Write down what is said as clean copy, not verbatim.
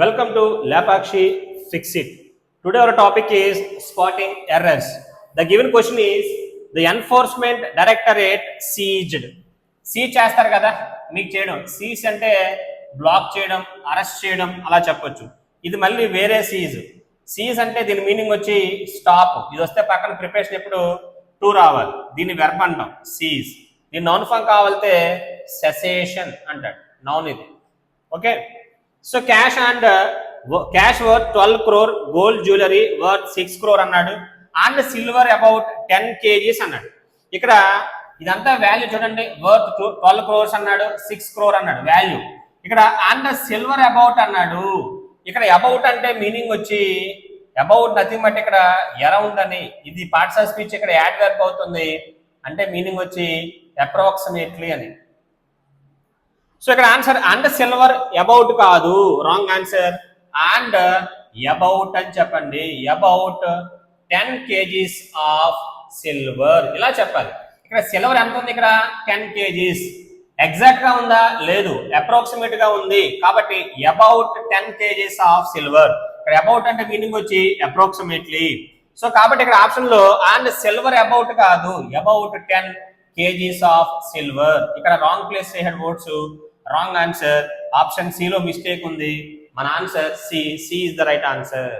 Welcome to Lapakshi Fix It. Today our topic is spotting errors. The given question is the enforcement directorate seized. Seize చేస్తారు కదా మీకు చేయడం seize అంటే black చేయడం arrest చేయడం అలా చెప్పొచ్చు. ఇది మళ్ళీ వేరే సీజ్ అంటే దీని మీనింగ్ వచ్చి స్టాప్. ఇది వస్తే పక్కన ప్రిపరేషన్ ఎప్పుడు టు రావాలి. దీన్ని వెర్బ్ అంటాం సీజ్. దీని నౌన్ ఫామ్ కావాలితే సెసేషన్ అంటాడు నౌన్ ఇది. Okay, so cash worth 12 crore, gold jewellery worth 6 crore అన్నాడు. అండ్ సిల్వర్ అబౌట్ 10 kgs అన్నాడు. ఇక్కడ ఇదంతా వాల్యూ చూడండి, వర్త్ 12 crores అన్నాడు, 6 crore అన్నాడు వాల్యూ. ఇక్కడ అండ్ సిల్వర్ అబౌట్ అన్నాడు. ఇక్కడ అబౌట్ అంటే మీనింగ్ వచ్చి అబౌట్ నథింగ్ బట్ ఇక్కడ అరౌండ్ అని. ఇది పార్ట్స్ ఆఫ్ స్పీచ్ ఇక్కడ యాడ్ వర్క్ అవుతుంది అంటే మీనింగ్ వచ్చి అప్రాక్సిమేట్లీ అని. సో ఇక్కడ ఆన్సర్ అండ్ సిల్వర్ అబౌట్ కాదు, రాంగ్ ఆన్సర్. అండ్ అబౌట్ అని చెప్పండి. అబౌట్ 10 kgs ఆఫ్ సిల్వర్ ఇలా చెప్పాలి. ఇక్కడ సిల్వర్ ఎంత ఉంది? ఇక్కడ 10 kgs. ఎగ్జాక్ట్ గా ఉందా? లేదు, అప్రాక్సిమేట్ గా ఉంది. కాబట్టి అబౌట్ 10 kgs ఆఫ్ సిల్వర్. ఇక్కడ అబౌట్ అంటే మీనింగ్ వచ్చి అప్రాక్సిమేట్లీ. సో కాబట్టి ఇక్కడ ఆప్షన్ లో అండ్ సిల్వర్ అబౌట్ కాదు, అబౌట్ 10 kgs ఆఫ్ సిల్వర్. ఇక్కడ రాంగ్ ప్లేస్ చేసాడు words, wrong answer. Option C లో మిస్టేక్ ఉంది. మన answer C is the right answer.